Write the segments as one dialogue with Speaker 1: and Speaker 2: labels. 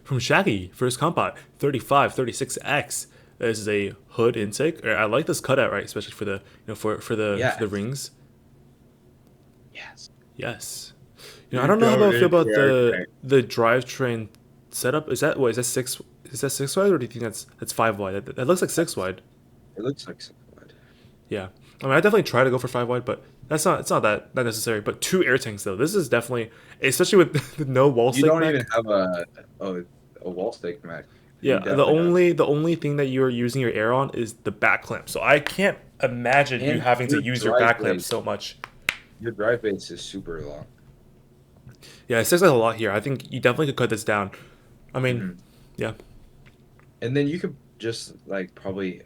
Speaker 1: from Shaggy, first compound, 3536X. This is a hood intake. I like this cutout, right? Especially for the for the
Speaker 2: Yes.
Speaker 1: rings.
Speaker 2: Yes.
Speaker 1: Yes. I
Speaker 2: You're
Speaker 1: don't know how I
Speaker 2: going
Speaker 1: feel
Speaker 2: into
Speaker 1: about the
Speaker 2: airplane.
Speaker 1: the drivetrain setup. Is that six? Is that 6 wide, or do you think that's 5 wide? That looks like 6 wide.
Speaker 2: It looks like so good.
Speaker 1: Yeah. I mean, I definitely try to go for 5 wide, but that's not. It's not that necessary. But two air tanks though. This is definitely, especially with the no wall
Speaker 2: You
Speaker 1: stake
Speaker 2: don't even
Speaker 1: mech.
Speaker 2: have a, a wall stick mech. You
Speaker 1: Yeah. The
Speaker 2: definitely don't.
Speaker 1: only the only thing that you're using your air on is the back clamp. So I can't imagine you
Speaker 2: And
Speaker 1: having to
Speaker 2: your
Speaker 1: use your
Speaker 2: drive
Speaker 1: back clamp
Speaker 2: base,
Speaker 1: so much.
Speaker 2: your drive base is super long.
Speaker 1: Yeah, it says like a lot here. I think you definitely could cut this down. I mean,
Speaker 2: Hmm.
Speaker 1: yeah.
Speaker 2: And then you could just like probably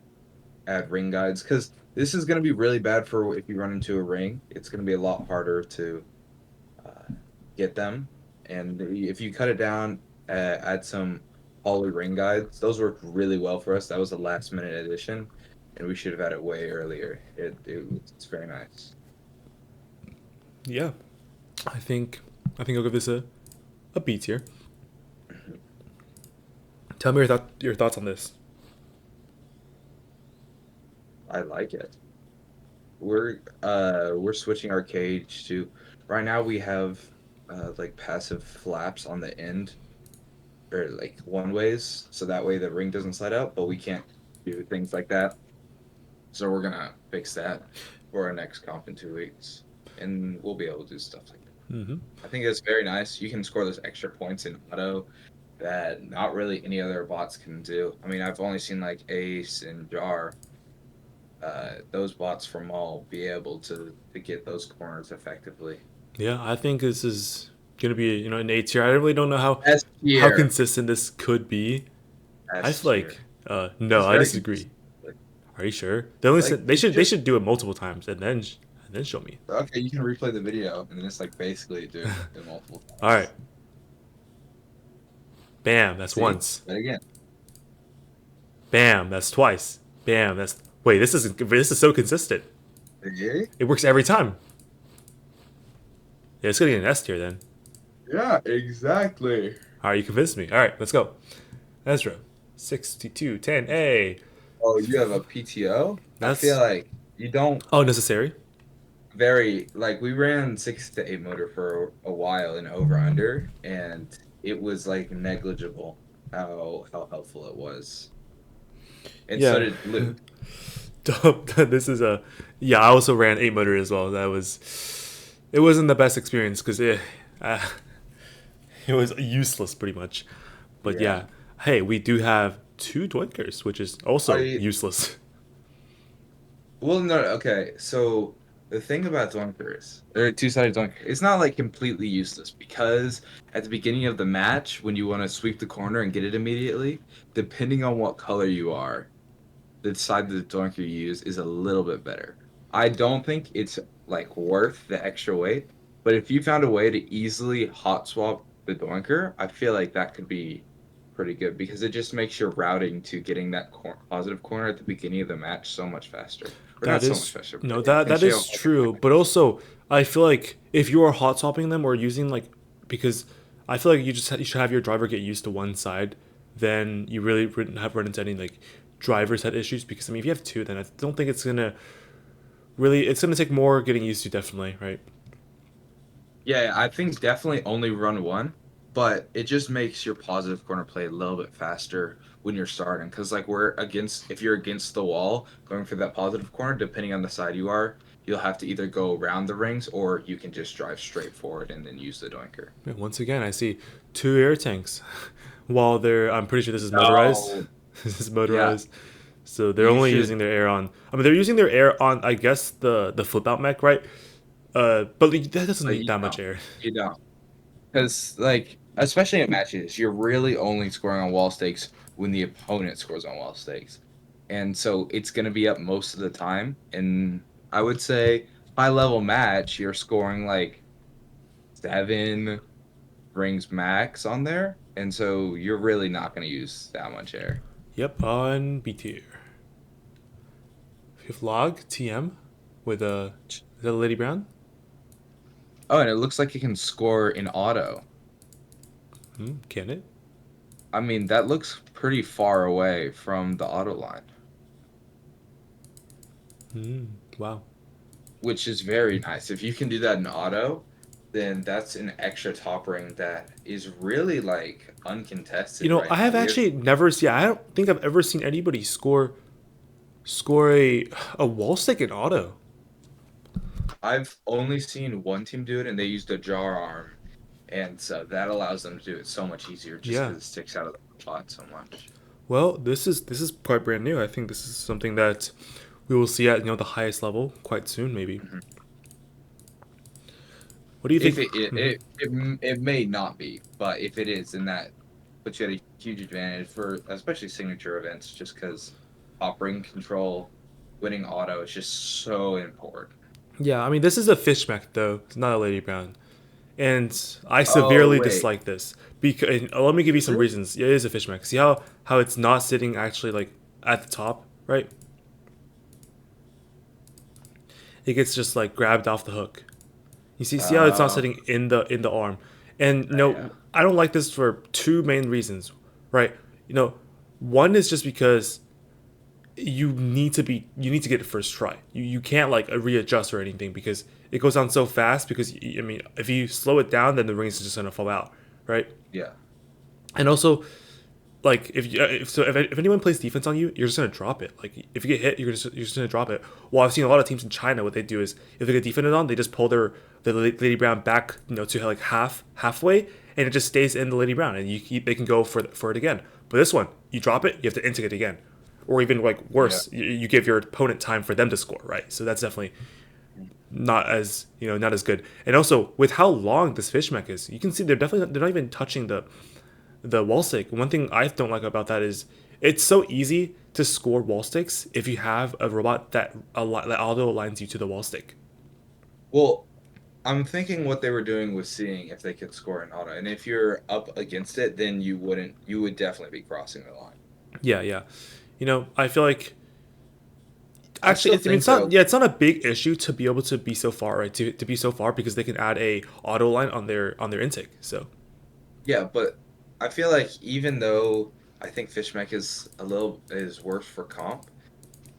Speaker 2: add ring guides because this is going to be really bad for if you run into a ring. It's going to be a lot harder to uh, get them. And if you cut it down, add some poly ring guides. Those worked really well for us. That was a last minute addition, and we should have had it way earlier. It's very nice.
Speaker 1: Yeah. I think I'll give this a B tier. Tell me your thoughts on this.
Speaker 2: I like it. We're switching our cage to right now we have like passive flaps on the end or like one ways so that way the ring doesn't slide out, but we can't do things like that. So we're gonna fix that for our next comp in 2 weeks, and we'll be able to do stuff like that.
Speaker 1: Hmm.
Speaker 2: I think it's very nice. You can score those extra points in auto that not really any other bots can do. I mean, I've only seen like Ace and Jar, those bots from all be able to get those corners effectively.
Speaker 1: Yeah, I think this is gonna be an A tier. I really don't know
Speaker 2: S
Speaker 1: how
Speaker 2: tier,
Speaker 1: consistent this could be. I
Speaker 2: S
Speaker 1: feel
Speaker 2: tier.
Speaker 1: like no,
Speaker 2: It's
Speaker 1: I
Speaker 2: very
Speaker 1: disagree.
Speaker 2: consistent. Like,
Speaker 1: Are you sure? They only
Speaker 2: like
Speaker 1: said
Speaker 2: it's
Speaker 1: they
Speaker 2: just
Speaker 1: should do it multiple times and then show me.
Speaker 2: okay. You can replay the video, and then it's like basically doing it multiple
Speaker 1: All right,
Speaker 2: times.
Speaker 1: bam, that's
Speaker 2: See,
Speaker 1: once.
Speaker 2: but again,
Speaker 1: Bam, that's twice. Bam, that's wait. This is so consistent.
Speaker 2: see?
Speaker 1: It works every time. Yeah, it's gonna get an S tier then.
Speaker 2: Yeah, exactly.
Speaker 1: All right, you convinced me. All right, let's go. Ezra, 6210A.
Speaker 2: Oh, you have a PTO? I feel
Speaker 1: That's
Speaker 2: like you don't
Speaker 1: necessary.
Speaker 2: very like we ran 6 to 8 motor for a while in over under, and it was like negligible how helpful it was. And so
Speaker 1: Yeah.
Speaker 2: did Luke.
Speaker 1: This is a yeah. I also ran 8 motor as well. It wasn't the best experience because uh, it was useless pretty much. But
Speaker 2: Yeah.
Speaker 1: yeah, hey, we do have two Dwinkers, which is
Speaker 2: Are
Speaker 1: also
Speaker 2: you
Speaker 1: useless.
Speaker 2: well no okay. So the thing about dunkers, or two-sided dunker, it's not like completely useless because at the beginning of the match, when you want to sweep the corner and get it immediately, depending on what color you are, the side of the doinker you use is a little bit better. I don't think it's like worth the extra weight, but if you found a way to easily hot swap the doinker, I feel like that could be pretty good because it just makes your routing to getting that positive corner at the beginning of the match so much faster. Or not
Speaker 1: That
Speaker 2: so much
Speaker 1: is
Speaker 2: faster, but
Speaker 1: no
Speaker 2: it
Speaker 1: that
Speaker 2: can
Speaker 1: that
Speaker 2: shave
Speaker 1: is
Speaker 2: off like a
Speaker 1: true.
Speaker 2: second.
Speaker 1: But also, I feel like if you are hot swapping them or using like because I feel like you should have your driver get used to one side, then you really wouldn't have run into any like driver side issues. Because I mean, if you have two, then I don't think it's gonna take more getting used to. Definitely, right?
Speaker 2: Yeah, I think definitely only run one, but it just makes your positive corner play a little bit faster when you're starting. Because like if you're against the wall going for that positive corner, depending on the side you are, you'll have to either go around the rings or you can just drive straight forward and then use the doinker.
Speaker 1: Yeah, once again, I see two air tanks. While I'm pretty sure this is motorized.
Speaker 2: No.
Speaker 1: This is
Speaker 2: Yeah,
Speaker 1: motorized. So they're
Speaker 2: you
Speaker 1: only
Speaker 2: should.
Speaker 1: using their air on. I mean, they're using their air on. I guess the flip out mech, right? But like, that doesn't
Speaker 2: But
Speaker 1: need that much air.
Speaker 2: you don't, because like especially in matches, you're really only scoring on wall stakes when the opponent scores on wall stakes. And so it's going to be up most of the time. And I would say high level match, you're scoring like 7 rings max on there. And so you're really not going to use that much air.
Speaker 1: Yep, on B tier. Fifth log TM with a is that a Lady Brown?
Speaker 2: Oh, and it looks like it can score in auto.
Speaker 1: Can it?
Speaker 2: I mean, that looks pretty far away from the auto line,
Speaker 1: Mm, wow.
Speaker 2: which is very nice. If you can do that in auto, then that's an extra top ring that is really like
Speaker 1: You
Speaker 2: uncontested
Speaker 1: know,
Speaker 2: right
Speaker 1: I
Speaker 2: now.
Speaker 1: have
Speaker 2: We have
Speaker 1: actually never seen. I don't think I've ever seen anybody score a wall stick in auto.
Speaker 2: I've only seen one team do it, and they used a jar arm, and so that allows them to do it so much easier just
Speaker 1: Yeah.
Speaker 2: because it sticks out of the pot so much.
Speaker 1: Well, this is quite brand new. I think this is something that we will see at the highest level quite soon, maybe.
Speaker 2: Mhm.
Speaker 1: What do you
Speaker 2: If
Speaker 1: think?
Speaker 2: it,
Speaker 1: Mhm.
Speaker 2: it may not be, but if it is, then that puts you at a huge advantage for especially signature events, just because top ring control, winning auto is just so important.
Speaker 1: Yeah, I mean this is a fish mech though. It's not a lady brown, and I
Speaker 2: Oh
Speaker 1: severely
Speaker 2: wait,
Speaker 1: dislike this because let me give you
Speaker 2: is
Speaker 1: some
Speaker 2: it?
Speaker 1: reasons. Yeah, it is a fish mech. See how it's not sitting actually like at the top, right? It gets just like grabbed off the hook. You see how it's not
Speaker 2: Uh,
Speaker 1: sitting in the arm, and
Speaker 2: yeah.
Speaker 1: I don't like this for two main reasons, right? You know, one is just because you need to get it first try. You can't like readjust or anything because it goes down so fast. Because I mean, if you slow it down, then the ring is just gonna fall out, right?
Speaker 2: Yeah.
Speaker 1: And also, like if anyone plays defense on you, you're just gonna drop it. Like if you get hit, you're just gonna drop it. Well, I've seen a lot of teams in China. What they do is if they get defended on, they just pull the Lady Brown back, to like halfway, and it just stays in the Lady Brown, and they can go for it again. But this one, you drop it, you have to instigate again, or even like
Speaker 2: Yeah.
Speaker 1: worse, you give your opponent time for them to score, right? So that's definitely not as not as good. And also with how long this fish mech is, you can see they're not even touching the wall stick. One thing I don't like about that is it's so easy to score wall sticks if you have a robot that auto aligns you to the wall stick.
Speaker 2: Well, I'm thinking what they were doing was seeing if they could score an auto, and if you're up against it, then you wouldn't. You would definitely be crossing the line.
Speaker 1: Yeah, yeah. I feel like
Speaker 2: I
Speaker 1: actually
Speaker 2: still
Speaker 1: I mean
Speaker 2: think
Speaker 1: it's not
Speaker 2: though.
Speaker 1: yeah it's not a big issue to be able to be so far, right? To be so far because they can add a auto line on their intake. So
Speaker 2: Yeah, but I feel like even though I think Fishmech is worse for comp,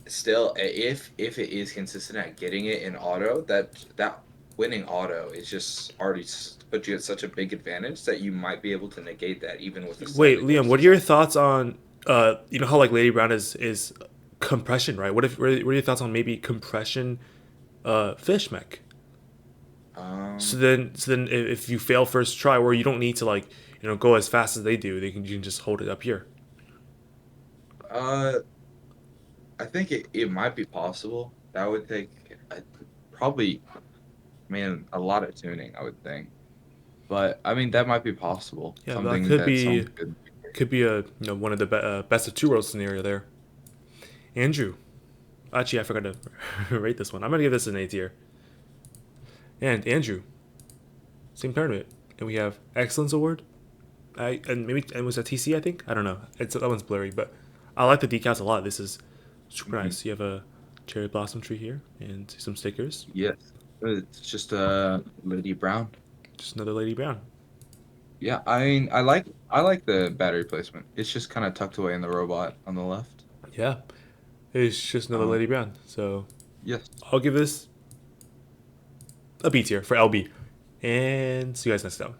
Speaker 2: still if it is consistent at getting it in auto, that winning auto is just already put you at such a big advantage that you might be able to negate that even with a
Speaker 1: wait,
Speaker 2: slightly
Speaker 1: Liam,
Speaker 2: worse
Speaker 1: what are
Speaker 2: design.
Speaker 1: your thoughts on how like Lady Brown is compression, right? What are your thoughts on maybe compression fish mech?
Speaker 2: Um,
Speaker 1: So then if you fail first try, or you don't need to like go as fast as they do, you can just hold it up here.
Speaker 2: uh, I think it might be possible. That would take probably, man, a lot of tuning, I would think. But I mean, that might be possible.
Speaker 1: Yeah, that
Speaker 2: Something that someone could.
Speaker 1: could be a one of the best of two worlds scenario there. Andrew, actually I forgot to rate this one. I'm gonna give this an A tier. And Andrew, same tournament, and we have excellence award. And was that TC? I think I don't know. That one's blurry, but I like the decals a lot. This is super
Speaker 2: Mhm.
Speaker 1: nice. You have a cherry blossom tree here and some stickers.
Speaker 2: Yes, it's just Lady Brown.
Speaker 1: Just another Lady Brown.
Speaker 2: Yeah, I mean, I like the battery placement. It's just kind of tucked away in the robot on the left.
Speaker 1: Yeah, it's just another
Speaker 2: Um,
Speaker 1: Lady Brown. So
Speaker 2: yes.
Speaker 1: I'll give this a B tier for LB. And see you guys next time.